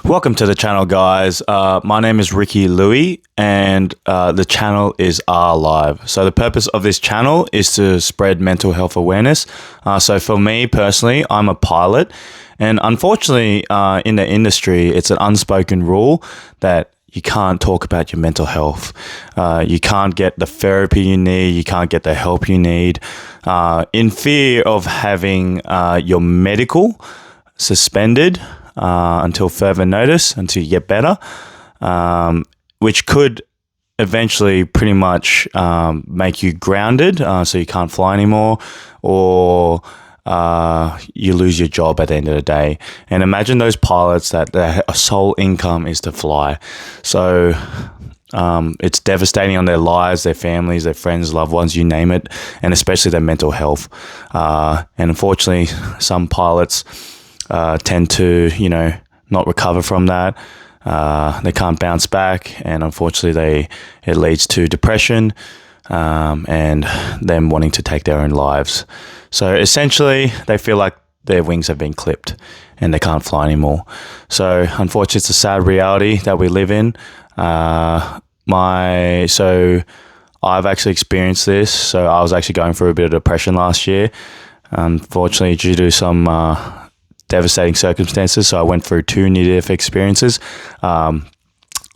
Welcome to the channel, guys. My name is Louie, and the channel is R.I.P. So the purpose of this channel is to spread mental health awareness. So for me personally, I'm a pilot, and unfortunately in the industry, it's an unspoken rule that you can't talk about your mental health. You can't get the therapy you need. You can't get the help you need. In fear of having your medical suspended until further notice, until you get better, which could eventually pretty much make you grounded, so you can't fly anymore, or you lose your job at the end of the day. And imagine those pilots that their sole income is to fly. So it's devastating on their lives, their families, their friends, loved ones, you name it, and especially their mental health. And unfortunately, some pilots tend to, not recover from that. They can't bounce back, and unfortunately, it leads to depression and them wanting to take their own lives. So essentially, they feel like their wings have been clipped and they can't fly anymore. So unfortunately, it's a sad reality that we live in. So I've actually experienced this. So I was actually going through a bit of depression last year, unfortunately, due to some devastating circumstances. So I went through two near-death experiences,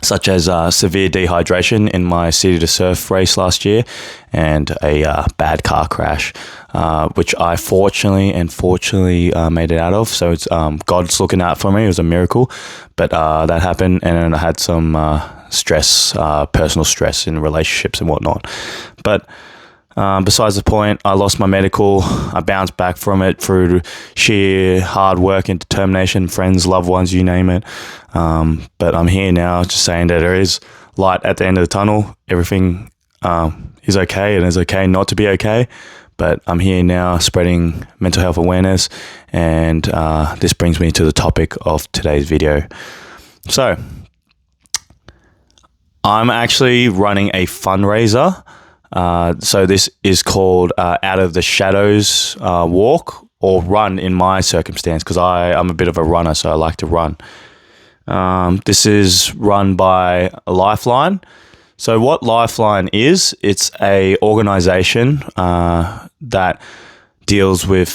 such as severe dehydration in my City to Surf race last year, and a bad car crash, which I fortunately made it out of. So it's God's looking out for me. It was a miracle, but that happened, and then I had some stress, personal stress in relationships and whatnot. But besides the point, I lost my medical. I bounced back from it through sheer hard work and determination, friends, loved ones, you name it. But I'm here now just saying that there is light at the end of the tunnel. Everything is okay, and it's okay not to be okay. But I'm here now spreading mental health awareness, and this brings me to the topic of today's video. So I'm actually running a fundraiser. So this is called Out of the Shadows Walk, or run in my circumstance, because I'm a bit of a runner, so I like to run. This is run by Lifeline. So what Lifeline is, it's a organization that deals with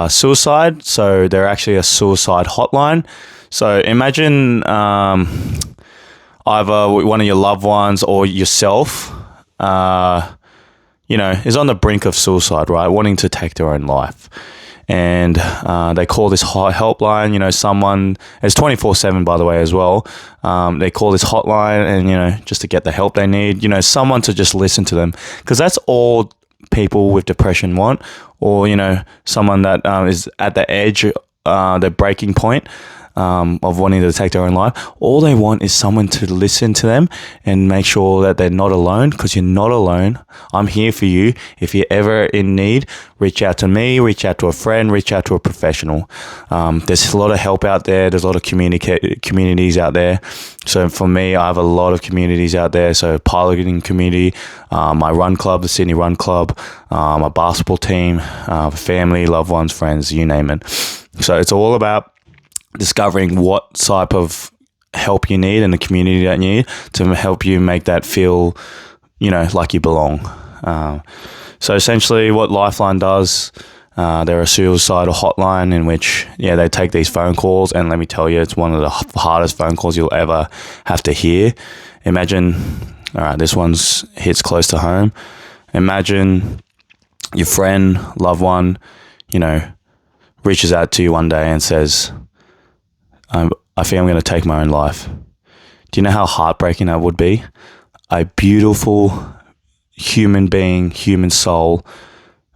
suicide. So they're actually a suicide hotline. So imagine either one of your loved ones or yourself is on the brink of suicide, right? Wanting to take their own life. And they call this helpline, someone, it's 24/7, by the way, as well. They call this hotline and, just to get the help they need, someone to just listen to them. Because that's all people with depression want, or, someone that is at the edge, the breaking point, of wanting to take their own life. All they want is someone to listen to them and make sure that they're not alone, because you're not alone. I'm here for you. If you're ever in need, reach out to me, reach out to a friend, reach out to a professional. There's a lot of help out there. There's a lot of communities out there. So for me, I have a lot of communities out there. So piloting community, my run club, the Sydney Run Club, my basketball team, family, loved ones, friends, you name it. So it's all about discovering what type of help you need and the community that you need to help you make that feel, like you belong. So essentially what Lifeline does, they're a suicidal hotline in which, they take these phone calls, and let me tell you, it's one of the hardest phone calls you'll ever have to hear. Imagine, all right, this one's hits close to home. Imagine your friend, loved one, reaches out to you one day and says, I think I'm going to take my own life. Do you know how heartbreaking that would be? A beautiful human being, human soul,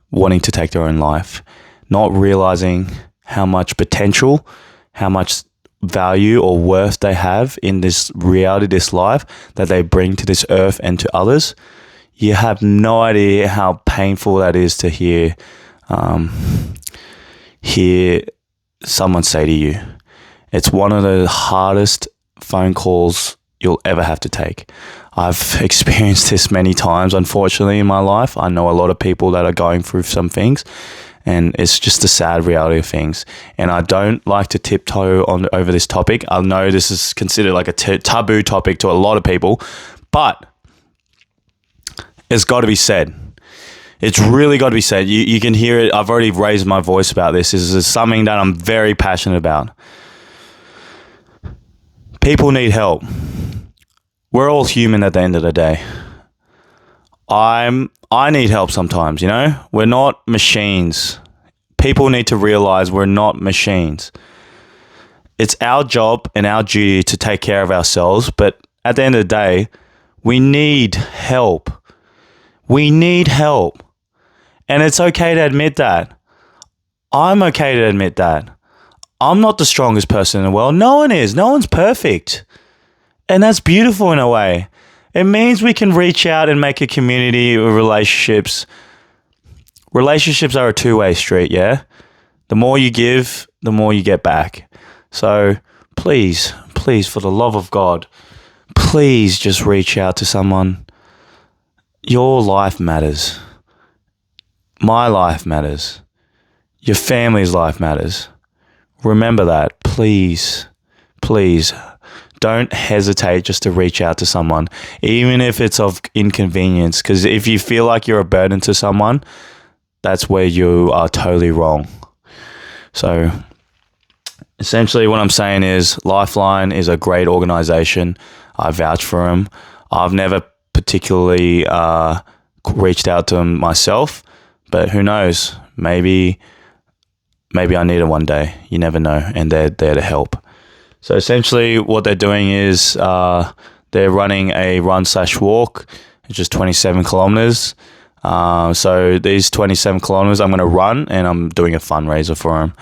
wanting to take their own life, not realizing how much potential, how much value or worth they have in this reality, this life that they bring to this earth and to others. You have no idea how painful that is to hear someone say to you. It's one of the hardest phone calls you'll ever have to take. I've experienced this many times, unfortunately, in my life. I know a lot of people that are going through some things, And it's just the sad reality of things. And I don't like to tiptoe over this topic. I know this is considered like a taboo topic to a lot of people, but it's got to be said. It's really got to be said. You can hear it. I've already raised my voice about this. This is something that I'm very passionate about. People need help. We're all human at the end of the day. I need help sometimes, you know? We're not machines. People need to realize we're not machines. It's our job and our duty to take care of ourselves, but at the end of the day, we need help. We need help. And it's okay to admit that. I'm okay to admit that. I'm not the strongest person in the world. No one is. No one's perfect. And that's beautiful in a way. It means we can reach out and make a community of relationships. Relationships are a two-way street, yeah? The more you give, the more you get back. So please, for the love of God, please just reach out to someone. Your life matters. My life matters. Your family's life matters. Remember that. Please. Don't hesitate just to reach out to someone, even if it's of inconvenience. Because if you feel like you're a burden to someone, that's where you are totally wrong. So essentially what I'm saying is Lifeline is a great organization. I vouch for them. I've never particularly reached out to them myself, but who knows? Maybe I need it one day. You never know, and they're there to help. So essentially what they're doing is they're running a run/walk, which is 27 kilometers. So these 27 kilometers I'm going to run, and I'm doing a fundraiser for them.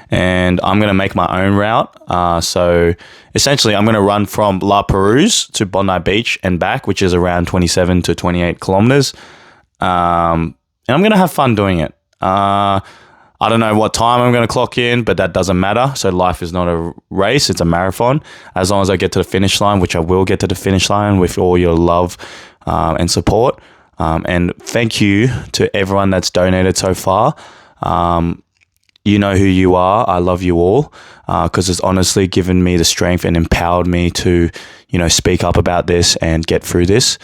And I'm going to make my own route. So essentially I'm going to run from La Perouse to Bondi Beach and back, which is around 27 to 28 kilometers. And I'm going to have fun doing it. I don't know what time I'm going to clock in, but that doesn't matter. So life is not a race, it's a marathon. As long as I get to the finish line, which I will get to the finish line with all your love and support. And thank you to everyone that's donated so far. You know who you are. I love you all because it's honestly given me the strength and empowered me to, speak up about this and get through this.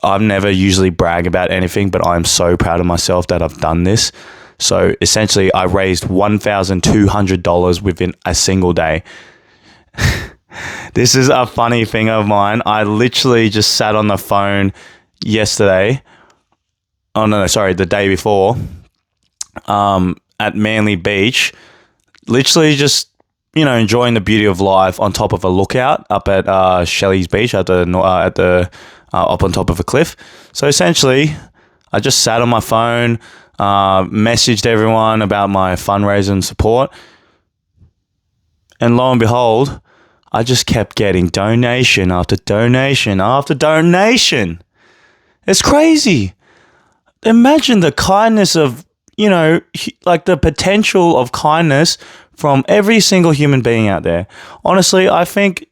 I've never usually brag about anything, but I'm so proud of myself that I've done this. So essentially I raised $1,200 within a single day. This is a funny thing of mine. I literally just sat on the phone yesterday. Oh, no, sorry, the day before at Manly Beach, literally just, enjoying the beauty of life on top of a lookout up at Shelley's Beach up on top of a cliff. So essentially, I just sat on my phone, messaged everyone about my fundraiser and support. And lo and behold, I just kept getting donation after donation after donation. It's crazy. Imagine the kindness of, like the potential of kindness from every single human being out there. Honestly, I think,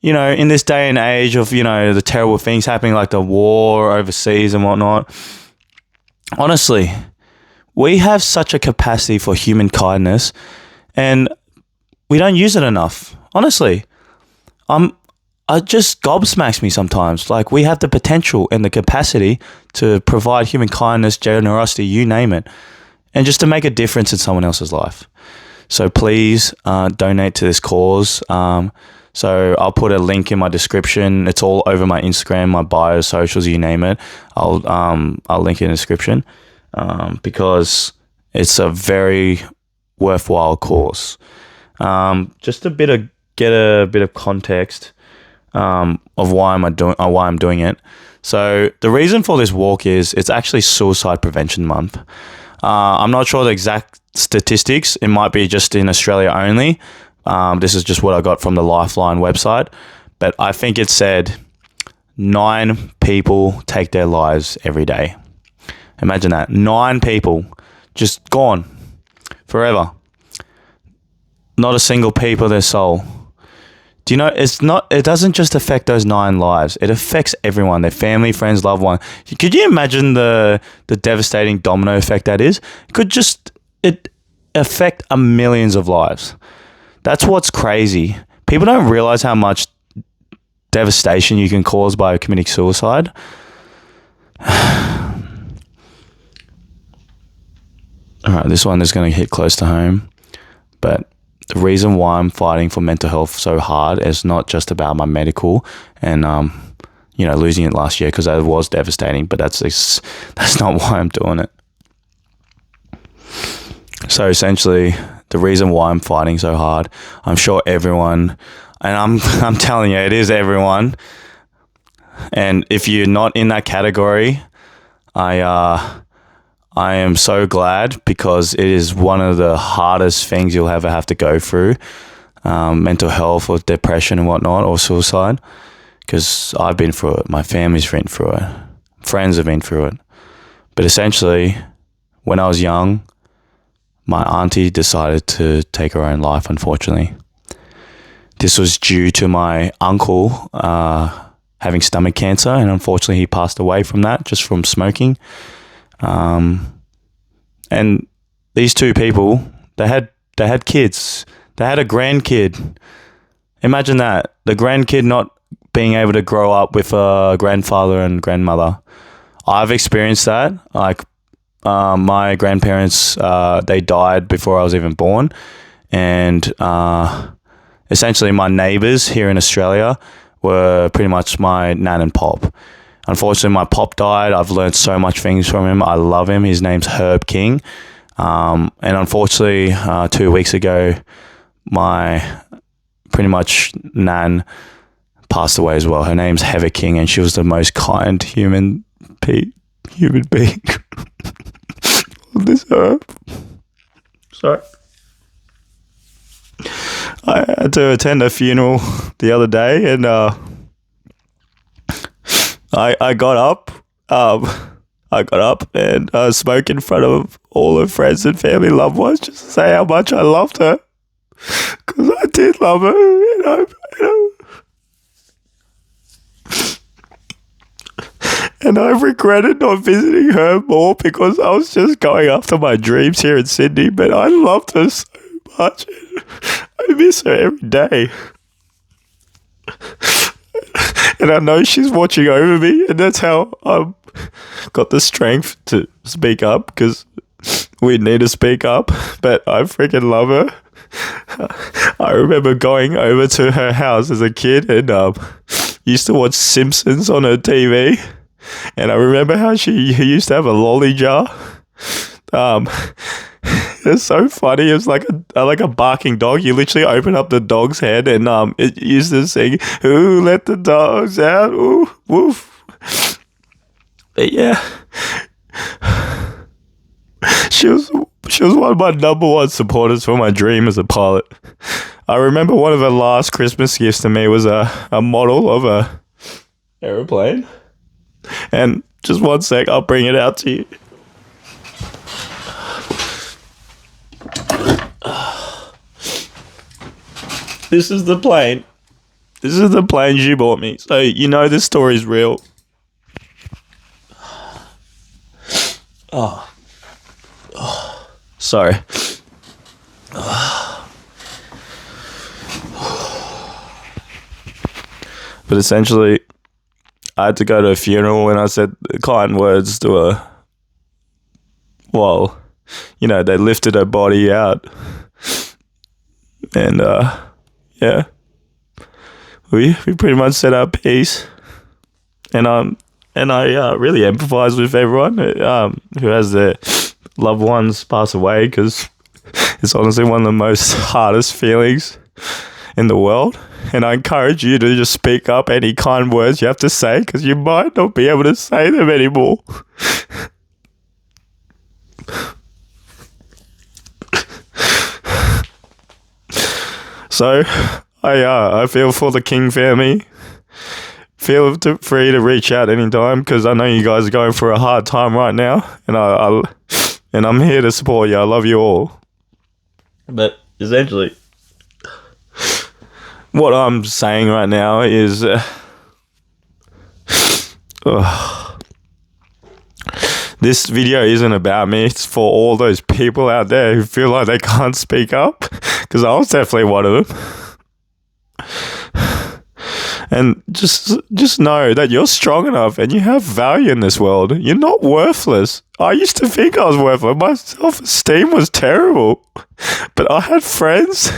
in this day and age of, the terrible things happening like the war overseas and whatnot, honestly, we have such a capacity for human kindness and we don't use it enough. Honestly, it just gobsmacks me sometimes. Like, we have the potential and the capacity to provide human kindness, generosity, you name it, and just to make a difference in someone else's life. So please donate to this cause. So I'll put a link in my description. It's all over my Instagram, my bio, socials, you name it. I'll link it in the description because it's a very worthwhile cause. Just get a bit of context of why I'm doing it. So the reason for this walk is it's actually Suicide Prevention Month. I'm not sure the exact statistics. It might be just in Australia only. This is just what I got from the Lifeline website. But I think it said 9 people take their lives every day. Imagine that. 9 people just gone forever. Not a single peep of their soul. Do you know, it doesn't just affect those 9 lives. It affects everyone, their family, friends, loved one. Could you imagine the devastating domino effect that is? It affect millions of lives. That's what's crazy. People don't realize how much devastation you can cause by committing suicide. All right, this one is going to hit close to home, but the reason why I'm fighting for mental health so hard is not just about my medical and losing it last year, because that was devastating, but that's not why I'm doing it. So essentially, the reason why I'm fighting so hard, I'm sure everyone, and I'm telling you, it is everyone. And if you're not in that category, I am so glad, because it is one of the hardest things you'll ever have to go through, mental health or depression and whatnot, or suicide, because I've been through it. My family's been through it. Friends have been through it. But essentially, when I was young, my auntie decided to take her own life, unfortunately. This was due to my uncle having stomach cancer, and unfortunately he passed away from that, just from smoking. And these 2 people, they had kids. They had a grandkid. Imagine that. The grandkid not being able to grow up with a grandfather and grandmother. I've experienced that. Like, my grandparents, they died before I was even born. And essentially my neighbours here in Australia were pretty much my nan and pop. Unfortunately, my pop died. I've learned so much things from him. I love him. His name's Herb King. And unfortunately, 2 weeks ago, my pretty much nan passed away as well. Her name's Heather King, and she was the most kind human being on this earth. Sorry. I had to attend a funeral the other day, and I got up. And spoke in front of all her friends and family, loved ones, just to say how much I loved her, because I did love her. And I regretted not visiting her more, because I was just going after my dreams here in Sydney. But I loved her so much. I miss her every day. And I know she's watching over me, and that's how I got the strength to speak up, because we need to speak up. But I freaking love her. I remember going over to her house as a kid, and used to watch Simpsons on her TV. And I remember how she used to have a lolly jar. It's so funny. It's like a barking dog. You literally open up the dog's head, and it used to sing, "Who let the dogs out? Ooh, woof." But yeah, she was one of my number 1 supporters for my dream as a pilot. I remember one of her last Christmas gifts to me was a model of a aeroplane. And just one sec, I'll bring it out to you. This is the plane. This is the plane she bought me. So you know this story's real. Sorry. But essentially, I had to go to a funeral, and I said kind words to her. Well, they lifted her body out. And, yeah. We pretty much said our piece. And I really empathize with everyone who has their loved ones pass away, because it's honestly one of the most hardest feelings in the world. And I encourage you to just speak up any kind words you have to say, because you might not be able to say them anymore. So, I feel for the King family. Feel free to reach out anytime, because I know you guys are going through a hard time right now, and I'm here to support you. I love you all. But essentially, what I'm saying right now is this video isn't about me. It's for all those people out there who feel like they can't speak up, because I was definitely one of them. And just know that you're strong enough and you have value in this world. You're not worthless. I used to think I was worthless. My self-esteem was terrible. But I had friends,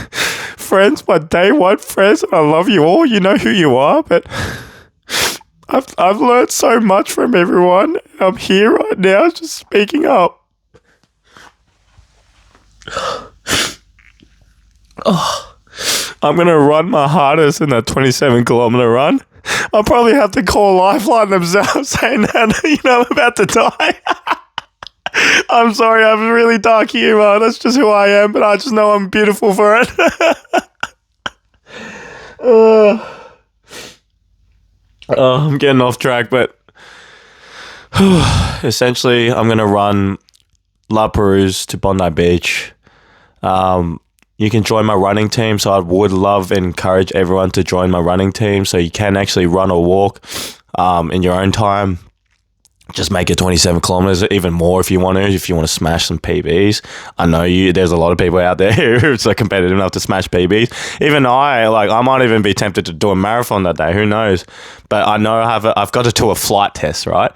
my day one friends, and I love you all. You know who you are, but I've learned so much from everyone. I'm here right now just speaking up. I'm going to run my hardest in that 27-kilometer run. I'll probably have to call Lifeline themselves saying that, I'm about to die. I'm sorry, I have a really dark humor. That's just who I am, but I just know I'm beautiful for it. I'm getting off track, but essentially I'm going to run La Perouse to Bondi Beach. You can join my running team, so I would love and encourage everyone to join my running team, so you can actually run or walk in your own time. Just make it 27 kilometers, even more if you want to smash some PBs. I know there's a lot of people out there who are competitive enough to smash PBs. Even I might even be tempted to do a marathon that day, who knows? But I know I've got to do a flight test, right?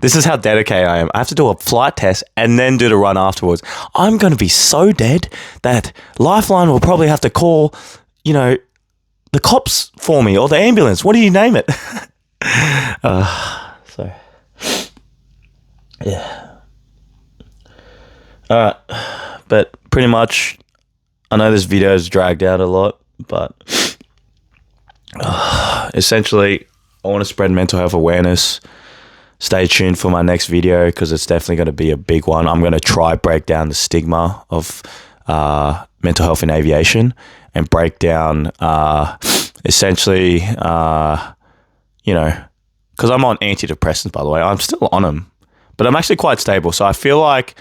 This is how dedicated I am. I have to do a flight test and then do the run afterwards. I'm going to be so dead that Lifeline will probably have to call, the cops for me, or the ambulance. What do you name it? Yeah. All right. But pretty much, I know this video is dragged out a lot, but essentially, I want to spread mental health awareness. Stay tuned for my next video, because it's definitely going to be a big one. I'm going to try break down the stigma of mental health in aviation, and break down essentially, because I'm on antidepressants, by the way. I'm still on them, but I'm actually quite stable. So I feel like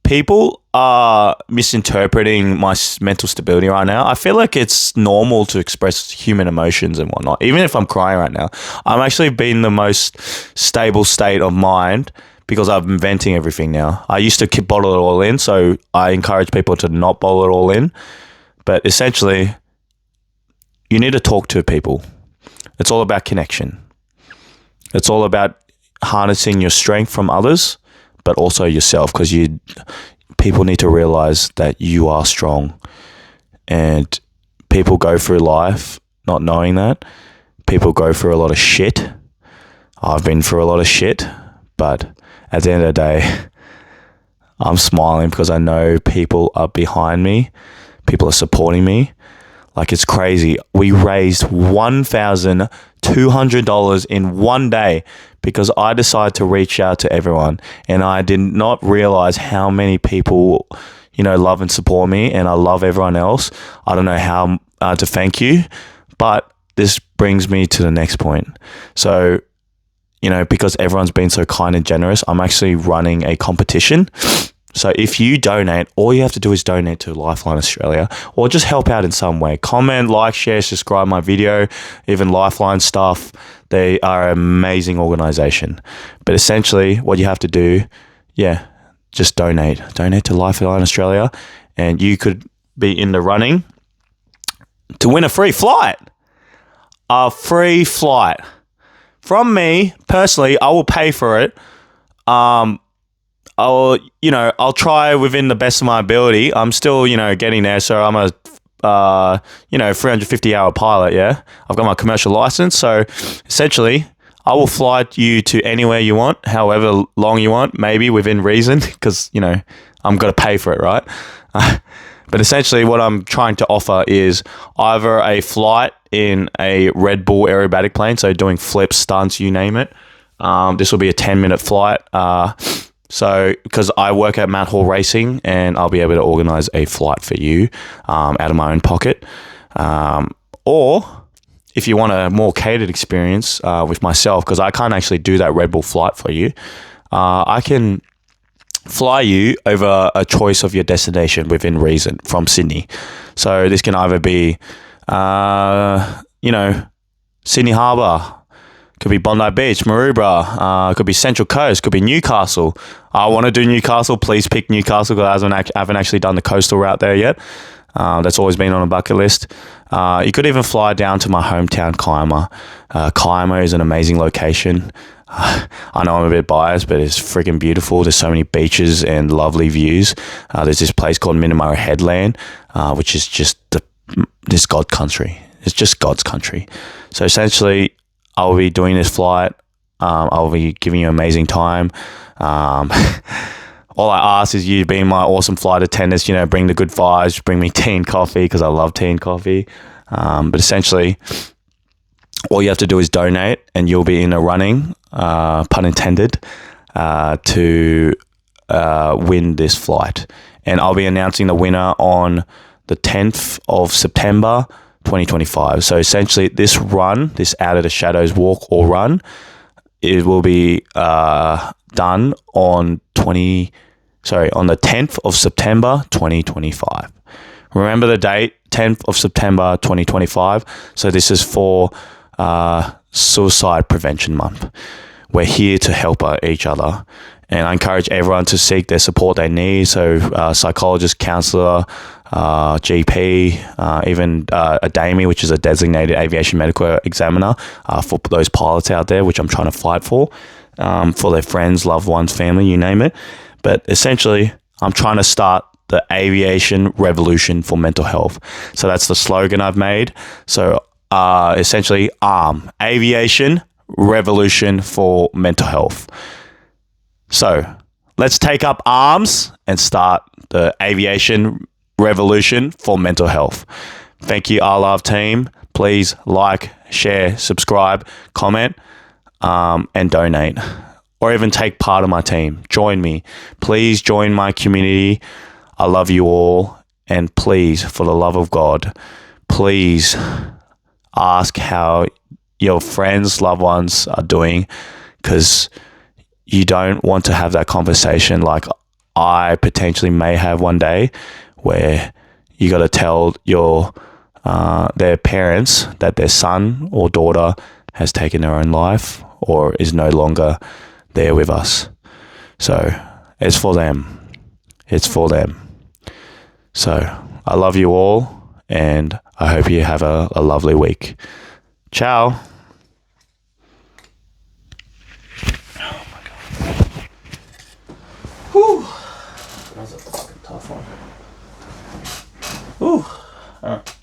people are misinterpreting my mental stability right now. I feel like it's normal to express human emotions and whatnot. Even if I'm crying right now, I'm actually been the most stable state of mind, because I've been venting everything now. I used to bottle it all in, so I encourage people to not bottle it all in. But essentially, you need to talk to people. It's all about connection. It's all about harnessing your strength from others, but also yourself, because people need to realize that you are strong. And people go through life not knowing that. People go through a lot of shit. I've been through a lot of shit, but at the end of the day, I'm smiling because I know people are behind me. People are supporting me. Like, it's crazy. We raised $1,200 in one day because I decided to reach out to everyone, and I did not realize how many people, love and support me, and I love everyone else. I don't know how to thank you, but this brings me to the next point. So, because everyone's been so kind and generous, I'm actually running a competition. So if you donate, all you have to do is donate to Lifeline Australia, or just help out in some way. Comment, like, share, subscribe my video, even Lifeline stuff. They are an amazing organization. But essentially, what you have to do, just donate. Donate to Lifeline Australia, and you could be in the running to win a free flight. A free flight. From me, personally, I will pay for it. I'll try within the best of my ability. I'm still, getting there. So I'm a, 350-hour pilot, yeah? I've got my commercial license. So essentially, I will fly you to anywhere you want, however long you want, maybe within reason, because, I'm going to pay for it, right? But essentially, what I'm trying to offer is either a flight in a Red Bull aerobatic plane, so doing flips, stunts, you name it. This will be a 10-minute flight. So, because I work at Mount Hall Racing, and I'll be able to organize a flight for you out of my own pocket. Or if you want a more catered experience with myself, because I can't actually do that Red Bull flight for you, I can fly you over a choice of your destination within reason from Sydney. So this can either be You know, Sydney Harbour. Could be Bondi Beach, Maroubra. Could be Central Coast. Could be Newcastle. I want to do Newcastle. Please pick Newcastle because I haven't actually done the coastal route there yet. That's always been on a bucket list. You could even fly down to my hometown, Kiama. Kiama is an amazing location. I know I'm a bit biased, but it's freaking beautiful. There's so many beaches and lovely views. There's this place called Minamara Headland, which is just this God country. It's just God's country. So essentially, I'll be doing this flight. I'll be giving you an amazing time. All I ask is you being my awesome flight attendants, you know, bring the good vibes, bring me tea and coffee because I love tea and coffee. But essentially, all you have to do is donate and you'll be in a running, pun intended, to win this flight. And I'll be announcing the winner on the 10th of September, 2025. So essentially this run, this Out of the Shadows walk or run, it will be done on the 10th of September 2025. Remember the date, 10th of September 2025. So this is for Suicide Prevention Month. We're here to help each other. And I encourage everyone to seek their support they need. So psychologist, counsellor, GP, even a DAME, which is a designated aviation medical examiner for those pilots out there, which I'm trying to fight for their friends, loved ones, family, you name it. But essentially, I'm trying to start the aviation revolution for mental health. So that's the slogan I've made. So essentially, aviation revolution for mental health. So let's take up arms and start the aviation revolution for mental health. Thank you, R.I.P team. Please like, share, subscribe, comment, and donate. Or even take part of my team. Join me. Please join my community. I love you all. And please, for the love of God, please ask how your friends, loved ones are doing, because you don't want to have that conversation like I potentially may have one day, where you got to tell their parents that their son or daughter has taken their own life or is no longer there with us. So it's for them. It's for them. So I love you all, and I hope you have a lovely week. Ciao. Oh my God. Whew. That was a fucking tough one. Whew. All right.